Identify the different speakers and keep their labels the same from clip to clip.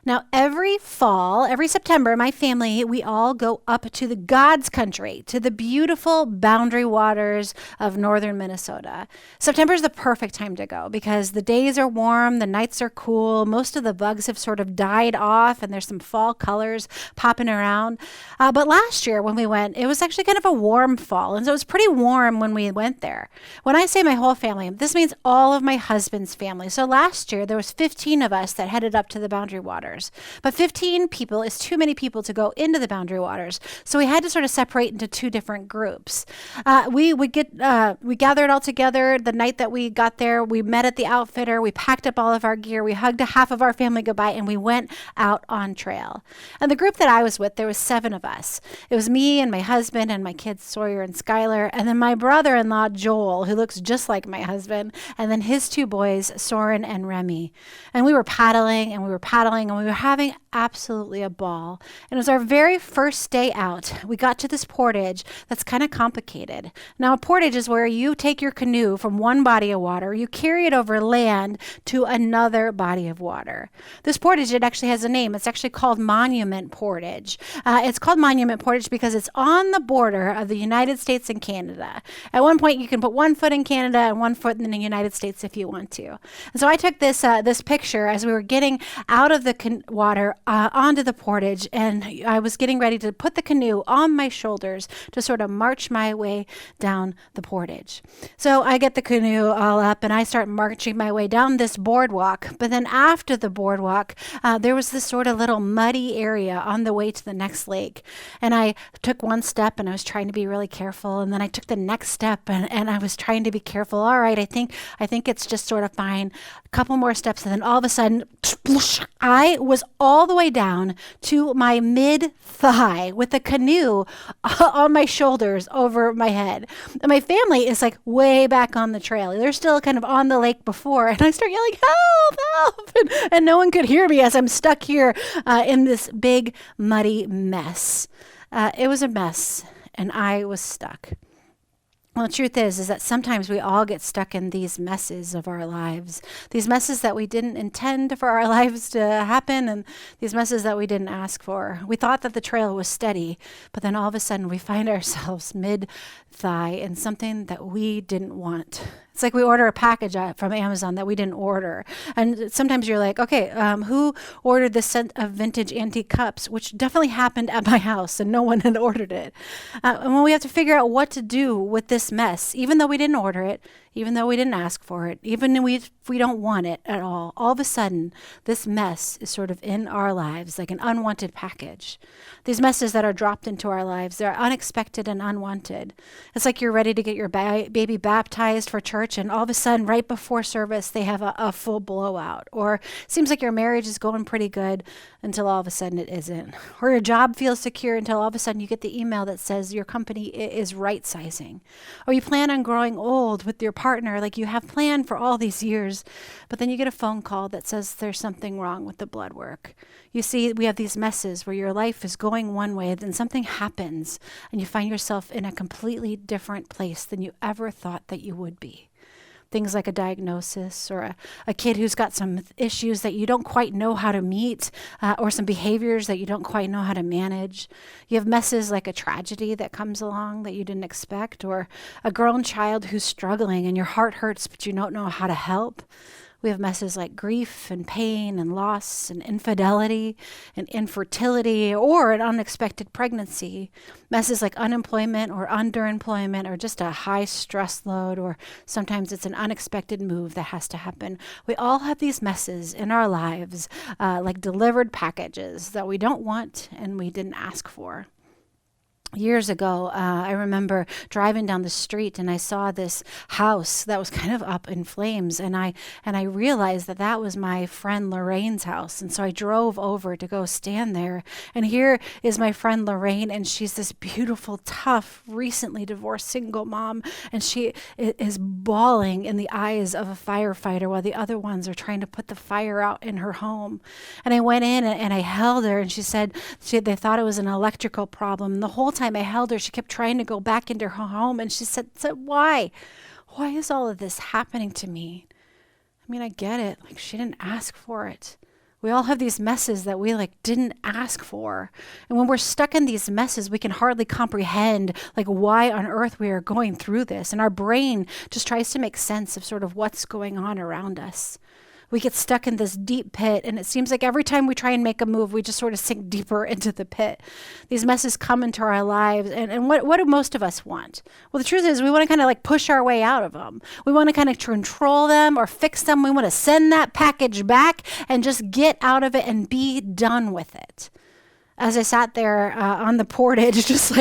Speaker 1: Now, every fall, every September, my family, we all go up to the God's country, to the beautiful boundary waters of northern Minnesota. September is the perfect time to go because the days are warm, the nights are cool, most of the bugs have sort of died off, and there's some fall colors popping around. But last year when we went, it was actually kind of a warm fall, and so it was pretty warm when we went there. When I say my whole family, this means all of my husband's family. So last year, there was 15 of us that headed up to the boundary waters. But 15 people is too many people to go into the boundary waters. So we had to sort of separate into two different groups. We gathered all together the night that we got there. We met at the outfitter. We packed up all of our gear. We hugged half of our family goodbye, and we went out on trail. And the group that I was with, there was 7 of us. It was me and my husband and my kids, Sawyer and Skylar, and then my brother-in-law, Joel, who looks just like my husband, and then his 2 boys, Soren and Remy. And we were paddling and we were paddling and we were having absolutely a ball. And it was our very first day out. We got to this portage that's kind of complicated. Now, a portage is where you take your canoe from one body of water, you carry it over land to another body of water. This portage, it actually has a name. It's actually called Monument Portage. It's called Monument Portage because it's on the border of the United States and Canada. At one point, you can put 1 foot in Canada and 1 foot in the United States if you want to. And so I took this picture as we were getting out of the water onto the portage, and I was getting ready to put the canoe on my shoulders to sort of march my way down the portage. So I get the canoe all up and I start marching my way down this boardwalk. But then after the boardwalk, there was this sort of little muddy area on the way to the next lake. And I took one step and I was trying to be really careful. And then I took the next step and I was trying to be careful. All right, I think it's just sort of fine. A couple more steps, and then all of a sudden, I was all the way down to my mid-thigh with the canoe on my shoulders over my head. And my family is like way back on the trail. They're still kind of on the lake before. And I start yelling, help, help. And no one could hear me as I'm stuck here in this big muddy mess. It was a mess, and I was stuck. Well, the truth is that sometimes we all get stuck in these messes of our lives, these messes that we didn't intend for our lives to happen, and these messes that we didn't ask for. We thought that the trail was steady, but then all of a sudden we find ourselves mid-thigh in something that we didn't want. It's like we order a package from Amazon that we didn't order. And sometimes you're like, okay, who ordered this set of vintage antique cups, which definitely happened at my house and no one had ordered it. And when we have to figure out what to do with this mess, even though we didn't order it, even though we didn't ask for it, even if we don't want it at all of a sudden, this mess is sort of in our lives like an unwanted package. These messes that are dropped into our lives, they're unexpected and unwanted. It's like you're ready to get your baby baptized for church, and all of a sudden, right before service, they have a full blowout. Or it seems like your marriage is going pretty good until all of a sudden it isn't. Or your job feels secure until all of a sudden you get the email that says your company is right-sizing. Or you plan on growing old with your partner like you have planned for all these years, but then you get a phone call that says there's something wrong with the blood work. You see, we have these messes where your life is going one way, then something happens, and you find yourself in a completely different place than you ever thought that you would be. Things like a diagnosis, or a kid who's got some issues that you don't quite know how to meet, or some behaviors that you don't quite know how to manage. You have messes like a tragedy that comes along that you didn't expect, or a grown child who's struggling and your heart hurts but you don't know how to help. We have messes like grief and pain and loss and infidelity and infertility, or an unexpected pregnancy. Messes like unemployment or underemployment, or just a high stress load, or sometimes it's an unexpected move that has to happen. We all have these messes in our lives, like delivered packages that we don't want and we didn't ask for. Years ago, I remember driving down the street and I saw this house that was kind of up in flames, and I realized that was my friend Lorraine's house. And so I drove over to go stand there, and here is my friend Lorraine, and she's this beautiful, tough, recently divorced single mom, and she is bawling in the eyes of a firefighter while the other ones are trying to put the fire out in her home. And I went in and I held her, and she said they thought it was an electrical problem. And the whole time I held her, she kept trying to go back into her home, and she said, why is all of this happening to me? I mean, I get it. Like, she didn't ask for it. We all have these messes that we didn't ask for. And when we're stuck in these messes, we can hardly comprehend why on earth we are going through this. And our brain just tries to make sense of sort of what's going on around us. We get stuck in this deep pit, and it seems like every time we try and make a move, we just sort of sink deeper into the pit. These messes come into our lives, and what do most of us want? Well, the truth is we want to kind of push our way out of them. We want to kind of control them or fix them. We want to send that package back and just get out of it and be done with it. As I sat there on the portage, just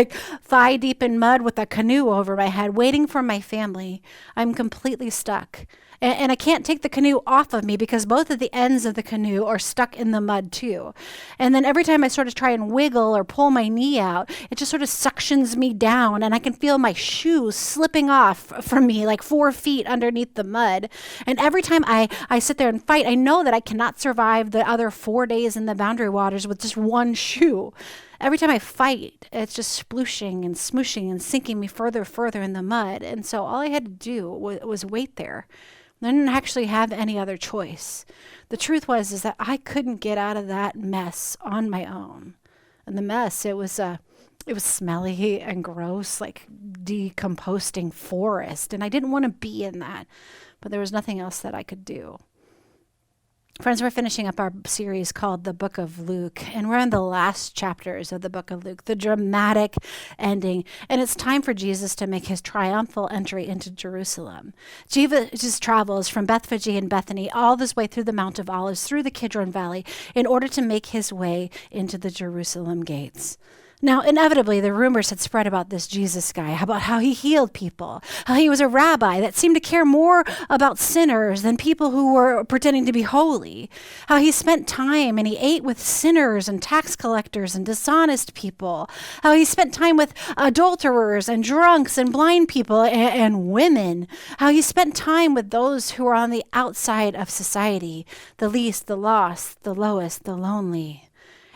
Speaker 1: thigh deep in mud with a canoe over my head, waiting for my family, I'm completely stuck. And I can't take the canoe off of me because both of the ends of the canoe are stuck in the mud too. And then every time I sort of try and wiggle or pull my knee out, it just sort of suctions me down, and I can feel my shoes slipping off from me 4 feet underneath the mud. And every time I sit there and fight, I know that I cannot survive the other 4 days in the Boundary Waters with just one shoe. Every time I fight, it's just splooshing and smooshing and sinking me further in the mud. And so all I had to do was wait there. I didn't actually have any other choice. The truth is that I couldn't get out of that mess on my own. And the mess, it was smelly and gross, decomposing forest. And I didn't want to be in that, but there was nothing else that I could do. Friends, we're finishing up our series called The Book of Luke, and we're in the last chapters of the Book of Luke, the dramatic ending, and it's time for Jesus to make his triumphal entry into Jerusalem. Jesus travels from Bethphage and Bethany all this way through the Mount of Olives, through the Kidron Valley, in order to make his way into the Jerusalem gates. Now, inevitably, the rumors had spread about this Jesus guy, about how he healed people, how he was a rabbi that seemed to care more about sinners than people who were pretending to be holy, how he spent time and he ate with sinners and tax collectors and dishonest people, how he spent time with adulterers and drunks and blind people and women, how he spent time with those who were on the outside of society, the least, the lost, the lowest, the lonely.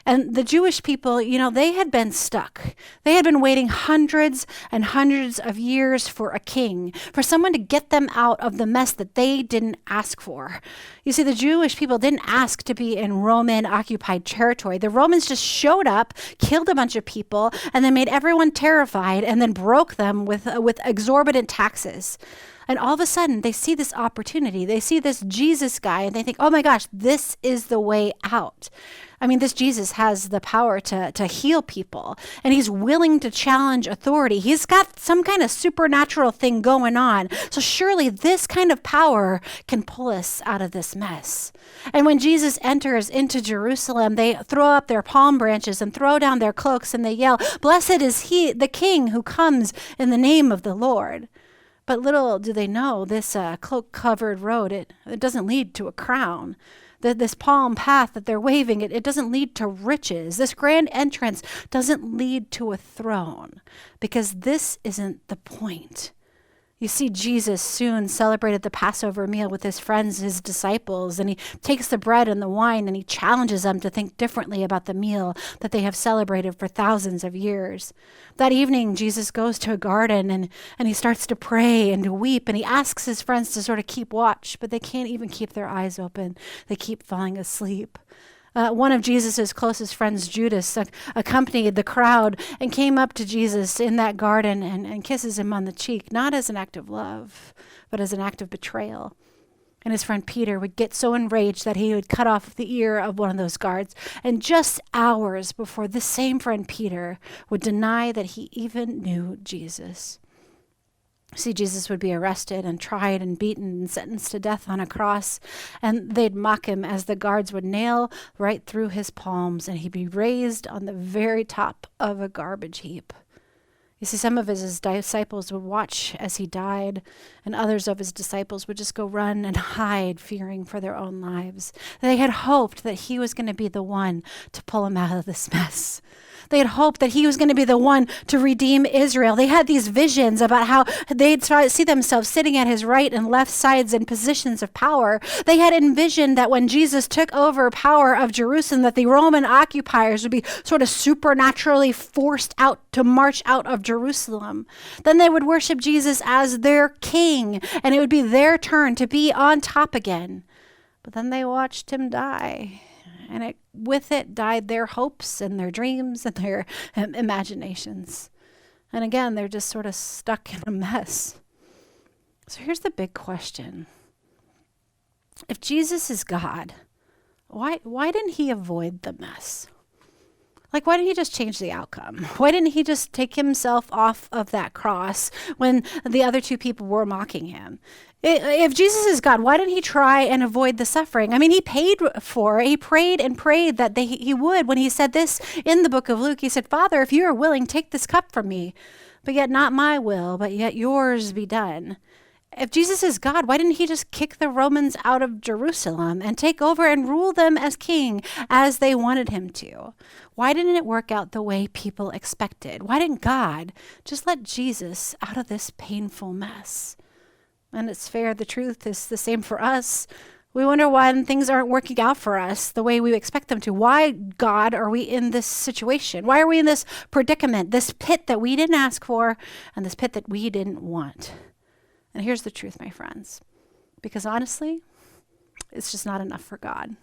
Speaker 1: And the Jewish people, they had been stuck. They had been waiting hundreds and hundreds of years for a king, for someone to get them out of the mess that they didn't ask for. You see, the Jewish people didn't ask to be in Roman-occupied territory. The Romans just showed up, killed a bunch of people, and then made everyone terrified, and then broke them with exorbitant taxes. And all of a sudden, they see this opportunity. They see this Jesus guy, and they think, oh my gosh, this is the way out. I mean, this Jesus has the power to heal people, and he's willing to challenge authority. He's got some kind of supernatural thing going on. So surely this kind of power can pull us out of this mess. And when Jesus enters into Jerusalem, they throw up their palm branches and throw down their cloaks, and they yell, "Blessed is he, the King who comes in the name of the Lord." But little do they know, this cloak-covered road, it doesn't lead to a crown. This palm path that they're waving, it doesn't lead to riches. This grand entrance doesn't lead to a throne, because this isn't the point. You see, Jesus soon celebrated the Passover meal with his friends, his disciples, and he takes the bread and the wine and he challenges them to think differently about the meal that they have celebrated for thousands of years. That evening, Jesus goes to a garden and he starts to pray and to weep, and he asks his friends to sort of keep watch, but they can't even keep their eyes open. They keep falling asleep. One of Jesus' closest friends, Judas, accompanied the crowd and came up to Jesus in that garden and kisses him on the cheek, not as an act of love, but as an act of betrayal. And his friend Peter would get so enraged that he would cut off the ear of one of those guards. And just hours before, this same friend Peter would deny that he even knew Jesus. See, Jesus would be arrested and tried and beaten and sentenced to death on a cross, and they'd mock him as the guards would nail right through his palms, and he'd be raised on the very top of a garbage heap. You see, some of his disciples would watch as he died, and others of his disciples would just go run and hide, fearing for their own lives. They had hoped that he was going to be the one to pull them out of this mess. They had hoped that he was going to be the one to redeem Israel. They had these visions about how they'd see themselves sitting at his right and left sides in positions of power. They had envisioned that when Jesus took over power of Jerusalem, that the Roman occupiers would be sort of supernaturally forced out to march out of Jerusalem. Then they would worship Jesus as their king, and it would be their turn to be on top again. But then they watched him die. And with it died their hopes and their dreams and their imaginations. And again, they're just sort of stuck in a mess. So here's the big question. If Jesus is God, why didn't he avoid the mess? Like, why didn't he just change the outcome? Why didn't he just take himself off of that cross when the other two people were mocking him? If Jesus is God, why didn't he try and avoid the suffering? I mean, he prayed and prayed that he would. When he said this in the book of Luke, he said, Father, if you are willing, take this cup from me, but yet not my will, but yet yours be done. If Jesus is God, why didn't he just kick the Romans out of Jerusalem and take over and rule them as king as they wanted him to? Why didn't it work out the way people expected? Why didn't God just let Jesus out of this painful mess? And it's fair, the truth is the same for us. We wonder why things aren't working out for us the way we expect them to. Why, God, are we in this situation? Why are we in this predicament, this pit that we didn't ask for and this pit that we didn't want? And here's the truth, my friends, because honestly, it's just not enough for God.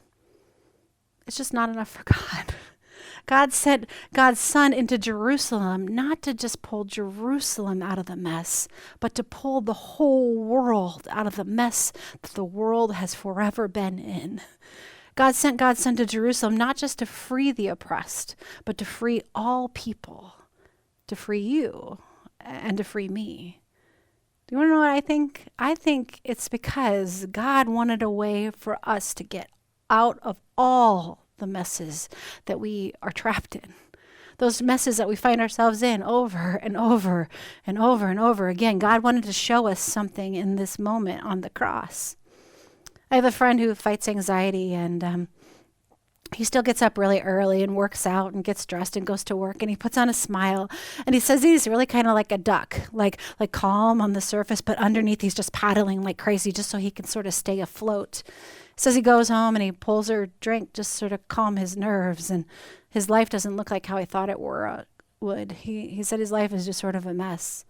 Speaker 1: It's just not enough for God. God sent God's Son into Jerusalem, not to just pull Jerusalem out of the mess, but to pull the whole world out of the mess that the world has forever been in. God sent God's Son to Jerusalem, not just to free the oppressed, but to free all people, to free you, and to free me. You want to know what I think? I think it's because God wanted a way for us to get out of all the messes that we are trapped in. Those messes that we find ourselves in over and over and over and over again. God wanted to show us something in this moment on the cross. I have a friend who fights anxiety, and he still gets up really early and works out and gets dressed and goes to work, and he puts on a smile, and he says he's really kind of like a duck, like calm on the surface, but underneath he's just paddling like crazy just so he can sort of stay afloat. Says he goes home and he pulls her drink just sort of calm his nerves, and his life doesn't look like how he thought it would. He said his life is just sort of a mess.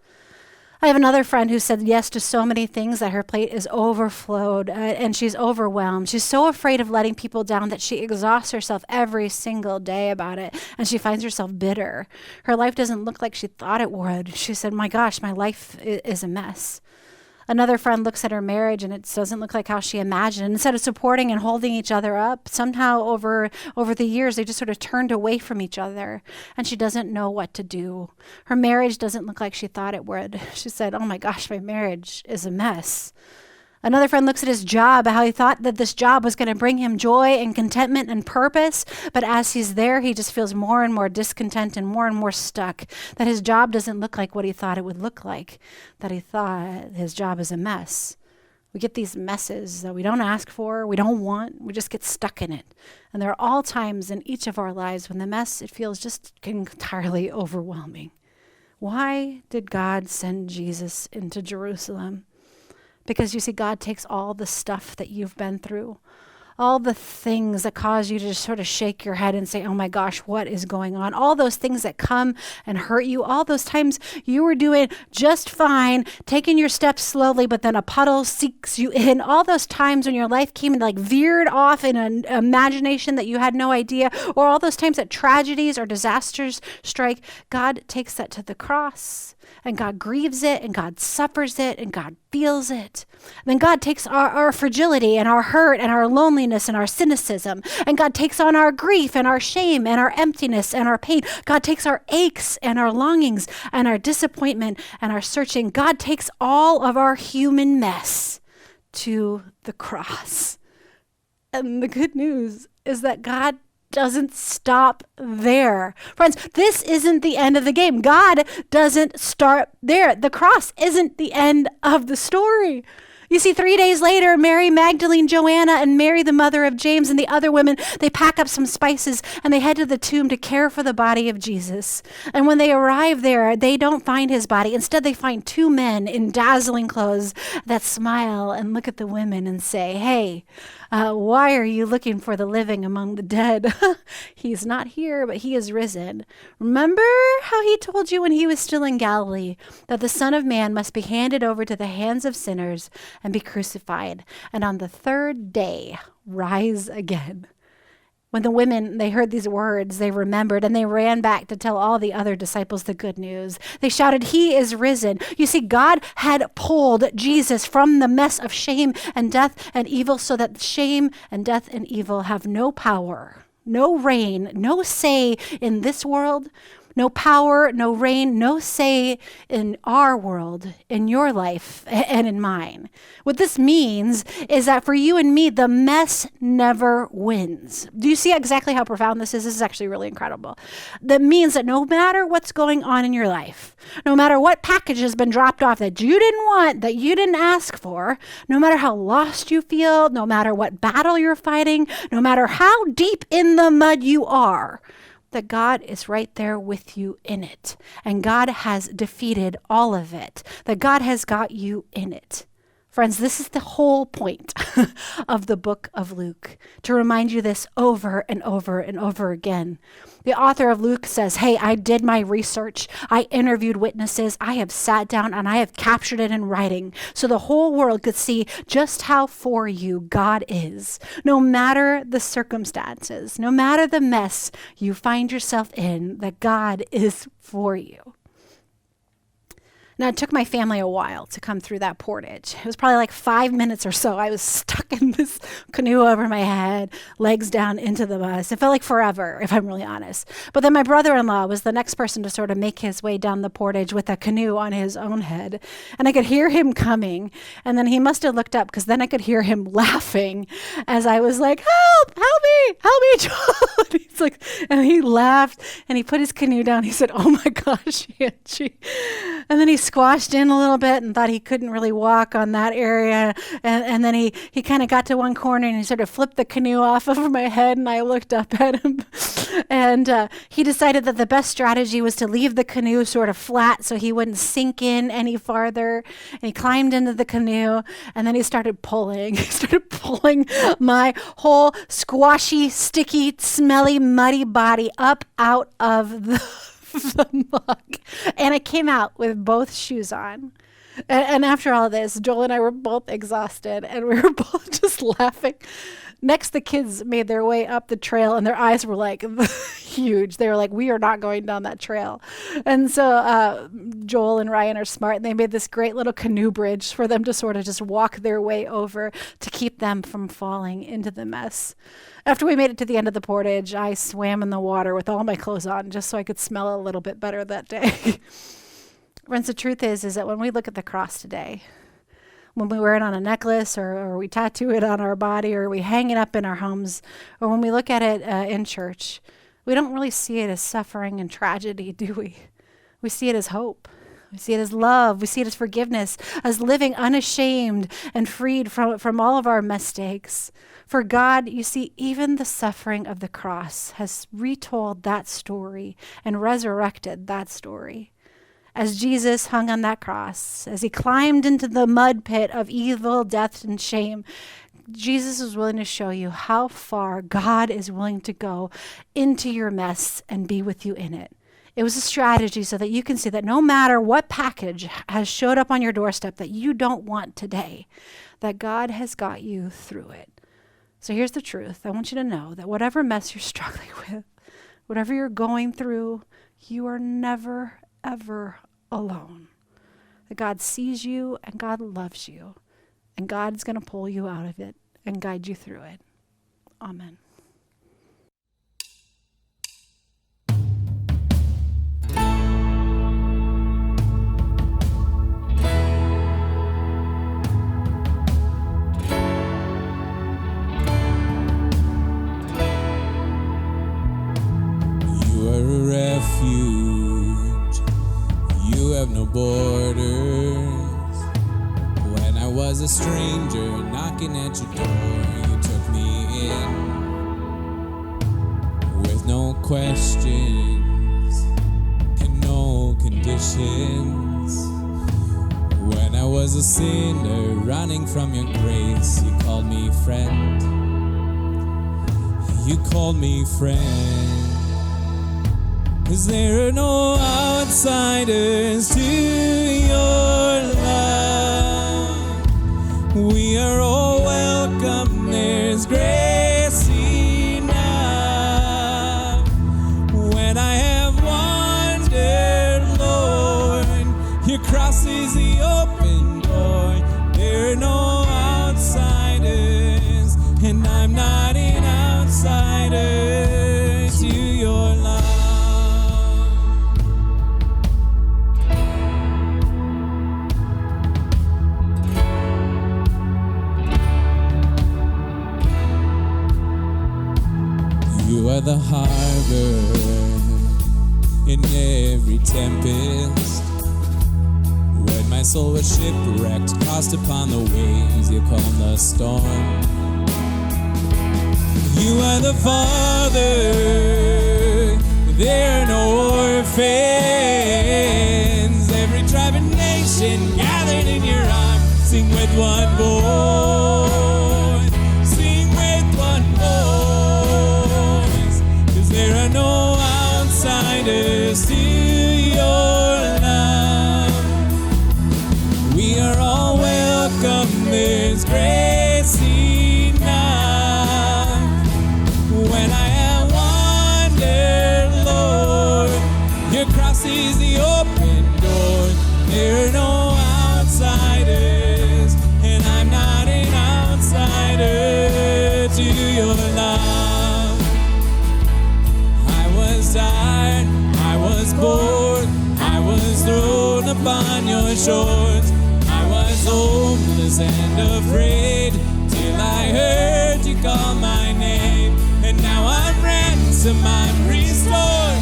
Speaker 1: I have another friend who said yes to so many things that her plate is overflowed and she's overwhelmed. She's so afraid of letting people down that she exhausts herself every single day about it, and she finds herself bitter. Her life doesn't look like she thought it would. She said, my gosh, my life is a mess. Another friend looks at her marriage and it doesn't look like how she imagined. Instead of supporting and holding each other up, somehow over the years, they just sort of turned away from each other, and she doesn't know what to do. Her marriage doesn't look like she thought it would. She said, oh my gosh, my marriage is a mess. Another friend looks at his job, how he thought that this job was going to bring him joy and contentment and purpose. But as he's there, he just feels more and more discontent and more stuck. That his job doesn't look like what he thought it would look like. That he thought his job is a mess. We get these messes that we don't ask for, we don't want, we just get stuck in it. And there are all times in each of our lives when the mess, it feels just entirely overwhelming. Why did God send Jesus into Jerusalem? Because you see, God takes all the stuff that you've been through, all the things that cause you to just sort of shake your head and say, oh my gosh, what is going on? All those things that come and hurt you, all those times you were doing just fine, taking your steps slowly, but then a puddle seeks you in. All those times when your life came and like veered off in an imagination that you had no idea, or all those times that tragedies or disasters strike, God takes that to the cross. And God grieves it, and God suffers it, and God feels it. And then God takes our fragility and our hurt and our loneliness and our cynicism. And God takes on our grief and our shame and our emptiness and our pain. God takes our aches and our longings and our disappointment and our searching. God takes all of our human mess to the cross. And the good news is that God doesn't stop there. Friends, this isn't the end of the game. God doesn't start there. The cross isn't the end of the story. You see, 3 days later, Mary Magdalene, Joanna, and Mary, the mother of James, and the other women, they pack up some spices and they head to the tomb to care for the body of Jesus. And when they arrive there, they don't find his body. Instead, they find two men in dazzling clothes that smile and look at the women and say, hey, why are you looking for the living among the dead? He's not here, but he is risen. Remember how he told you when he was still in Galilee that the Son of Man must be handed over to the hands of sinners and be crucified, and on the third day rise again. When the women, they heard these words, they remembered, and they ran back to tell all the other disciples the good news. They shouted, "He is risen." You see, God had pulled Jesus from the mess of shame and death and evil so that shame and death and evil have no power, no reign, no say in this world, no power, no reign, no say in our world, in your life, and in mine. What this means is that for you and me, the mess never wins. Do you see exactly how profound this is? This is actually really incredible. That means that no matter what's going on in your life, no matter what package has been dropped off that you didn't want, that you didn't ask for, no matter how lost you feel, no matter what battle you're fighting, no matter how deep in the mud you are, that God is right there with you in it. And God has defeated all of it. That God has got you in it. Friends, this is the whole point of the book of Luke, to remind you this over and over and over again. The author of Luke says, hey, I did my research. I interviewed witnesses. I have sat down and I have captured it in writing so the whole world could see just how for you God is. No matter the circumstances, no matter the mess you find yourself in, that God is for you. Now, it took my family a while to come through that portage. It was probably like 5 minutes or so. I was stuck in this canoe over my head, legs down into the bus. It felt like forever, if I'm really honest. But then my brother-in-law was the next person to sort of make his way down the portage with a canoe on his own head. And I could hear him coming. And then he must have looked up because then I could hear him laughing as I was like, help me, Joel. And he's like, and he laughed and he put his canoe down. He said, oh my gosh, Angie. And then he squashed in a little bit and thought he couldn't really walk on that area. And then he kind of got to one corner and he sort of flipped the canoe off over my head and I looked up at him. And he decided that the best strategy was to leave the canoe sort of flat so he wouldn't sink in any farther. And he climbed into the canoe and then he started pulling. He started pulling my whole squashy, sticky, smelly, muddy body up out of the muck. And I came out with both shoes on. And after all this, Joel and I were both exhausted and we were both just laughing. Next, the kids made their way up the trail and their eyes were like huge. They were like, we are not going down that trail. And so Joel and Ryan are smart and they made this great little canoe bridge for them to sort of just walk their way over to keep them from falling into the mess. After we made it to the end of the portage, I swam in the water with all my clothes on just so I could smell a little bit better that day. Friends, the truth is that when we look at the cross today, when we wear it on a necklace or we tattoo it on our body or we hang it up in our homes or when we look at it in church, we don't really see it as suffering and tragedy, do we? We see it as hope. We see it as love. We see it as forgiveness, as living unashamed and freed from all of our mistakes. For God, you see, even the suffering of the cross has retold that story and resurrected that story. As Jesus hung on that cross, as he climbed into the mud pit of evil, death, and shame, Jesus was willing to show you how far God is willing to go into your mess and be with you in it. It was a strategy so that you can see that no matter what package has showed up on your doorstep that you don't want today, that God has got you through it. So here's the truth. I want you to know that whatever mess you're struggling with, whatever you're going through, you are never, ever alone. That God sees you and God loves you, and God's going to pull you out of it and guide you through it. Amen.
Speaker 2: You are a refuge. You have no borders. When I was a stranger knocking at your door, you took me in with no questions and no conditions. When I was a sinner running from your grace, you called me friend. You called me friend. 'Cause there are no outsiders to your love. We are all welcome, there's grace enough. cross is the open door. There are no outsiders, and I'm not an outsider to your love. You are the harbor in every tempest. When my soul was shipwrecked, tossed upon the waves, you calm the storm. You are the Father, there are no orphans. Every tribe and nation gathered in your arms, sing with one voice, sing with one voice, 'cause there are no outsiders to your love. We are all welcome, there's grace enough. When I have wandered, Lord, your cross is the open door. There are no outsiders, and I'm not an outsider to your love. I was tired, I was bored, I was thrown upon your shores. I was hopeless and afraid, till I heard you call my name. And now I'm ransomed, I'm restored,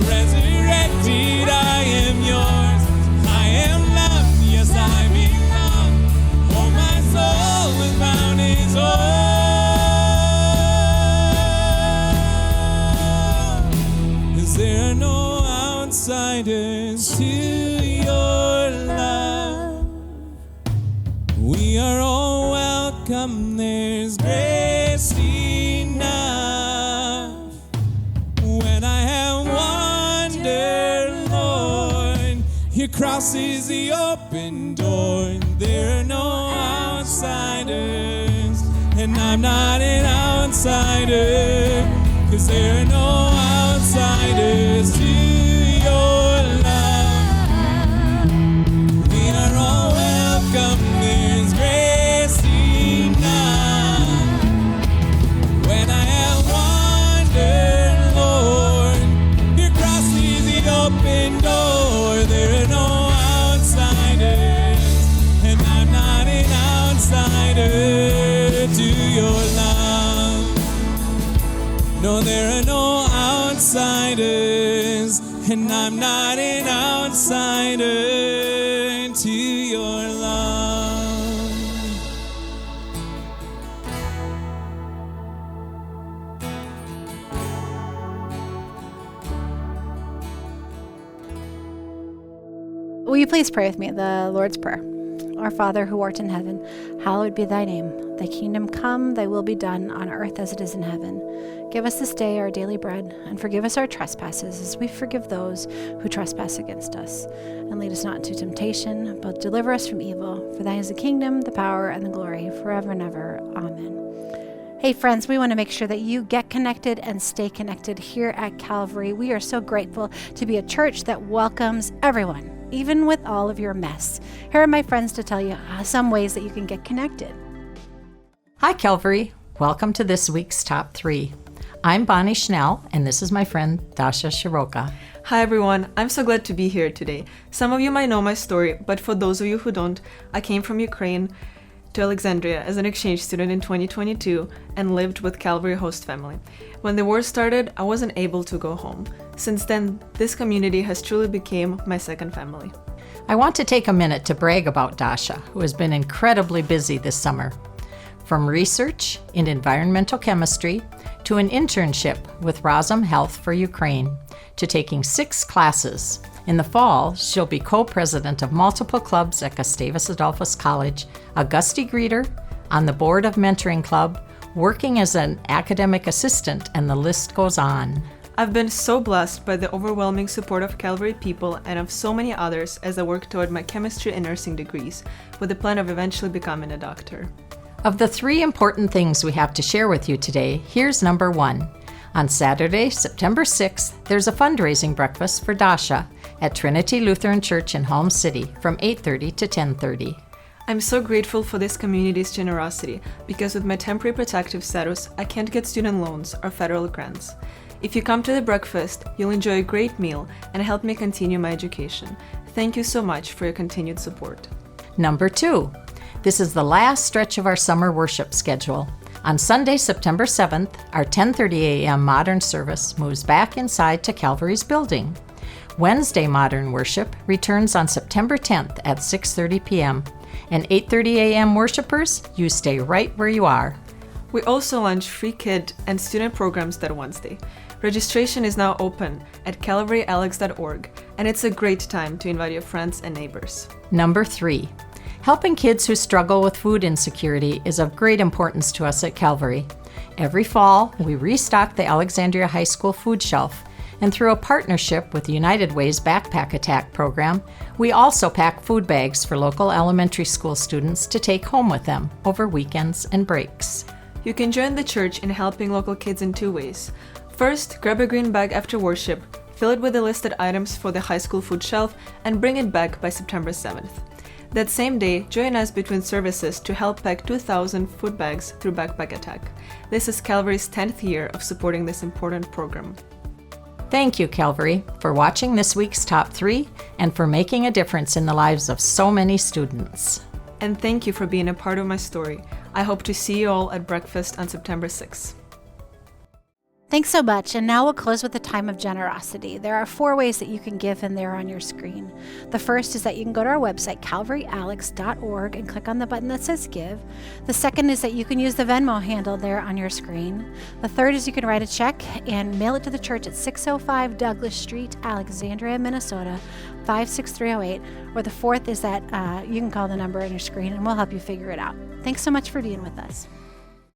Speaker 2: resurrected, I am yours. I am loved, yes I belong. Oh, my soul was found is whole. 'Cause there are no outsiders to your love. We are all welcome, there's grace enough. When I have wandered, Lord, your cross is the open door. There are no outsiders, and I'm not an outsider, 'cause there are no outsiders to your love. We are all welcome, there's grace enough. When I have wandered, Lord, your cross is the open door. There are no outsiders, and I'm not an outsider to your love. No, there are no outsiders, and I'm not an outsider to your love.
Speaker 1: Will you please pray with me the Lord's Prayer? Our Father who art in heaven, hallowed be thy name. Thy kingdom come, thy will be done on earth as it is in heaven. Give us this day our daily bread, and forgive us our trespasses as we forgive those who trespass against us. And lead us not into temptation, but deliver us from evil. For thine is the kingdom, the power, and the glory, forever and ever. Amen. Hey friends, we want to make sure that you get connected and stay connected here at Calvary. We are so grateful to be a church that welcomes everyone, even with all of your mess. Here are my friends to tell you some ways that you can get connected.
Speaker 3: Hi, Calvary. Welcome to this week's Top 3. I'm Bonnie Schnell, and this is my friend, Dasha Shiroka.
Speaker 4: Hi everyone, I'm so glad to be here today. Some of you might know my story, but for those of you who don't, I came from Ukraine to Alexandria as an exchange student in 2022 and lived with Calvary host family. When the war started, I wasn't able to go home. Since then, this community has truly become my second family.
Speaker 3: I want to take a minute to brag about Dasha, who has been incredibly busy this summer. From research in environmental chemistry to an internship with Razum Health for Ukraine, to taking 6 classes. In the fall, she'll be co-president of multiple clubs at Gustavus Adolphus College, a Gusty greeter, on the board of Mentoring Club, working as an academic assistant, and the list goes on.
Speaker 4: I've been so blessed by the overwhelming support of Calvary people and of so many others as I work toward my chemistry and nursing degrees, with the plan of eventually becoming a doctor.
Speaker 3: Of the 3 important things we have to share with you today, here's number 1. On Saturday, September 6th, there's a fundraising breakfast for Dasha at Trinity Lutheran Church in Holmes City from 8:30 to 10:30.
Speaker 4: I'm so grateful for this community's generosity because with my temporary protective status, I can't get student loans or federal grants. If you come to the breakfast, you'll enjoy a great meal and help me continue my education. Thank you so much for your continued support.
Speaker 3: Number 2, this is the last stretch of our summer worship schedule. On Sunday, September 7th, our 10:30 a.m. modern service moves back inside to Calvary's building. Wednesday modern worship returns on September 10th at 6:30 p.m. And 8:30 a.m. worshipers, you stay right where you are.
Speaker 4: We also launch free kid and student programs that Wednesday. Registration is now open at calvaryalex.org, and it's a great time to invite your friends and neighbors.
Speaker 3: Number 3, helping kids who struggle with food insecurity is of great importance to us at Calvary. Every fall, we restock the Alexandria High School food shelf, and through a partnership with United Way's Backpack Attack program, we also pack food bags for local elementary school students to take home with them over weekends and breaks.
Speaker 4: You can join the church in helping local kids in 2 ways. First, grab a green bag after worship, fill it with the listed items for the high school food shelf, and bring it back by September 7th. That same day, join us between services to help pack 2,000 food bags through Backpack Attack. This is Calvary's 10th year of supporting this important program.
Speaker 3: Thank you, Calvary, for watching this week's Top 3 and for making a difference in the lives of so many students.
Speaker 4: And thank you for being a part of my story. I hope to see you all at breakfast on September 6th.
Speaker 1: Thanks so much. And now we'll close with a time of generosity. There are 4 ways that you can give, and they're on your screen. The first is that you can go to our website, calvaryalex.org, and click on the button that says Give. The second is that you can use the Venmo handle there on your screen. The third is you can write a check and mail it to the church at 605 Douglas Street, Alexandria, Minnesota, 56308. Or the fourth is that you can call the number on your screen, and we'll help you figure it out. Thanks so much for being with us.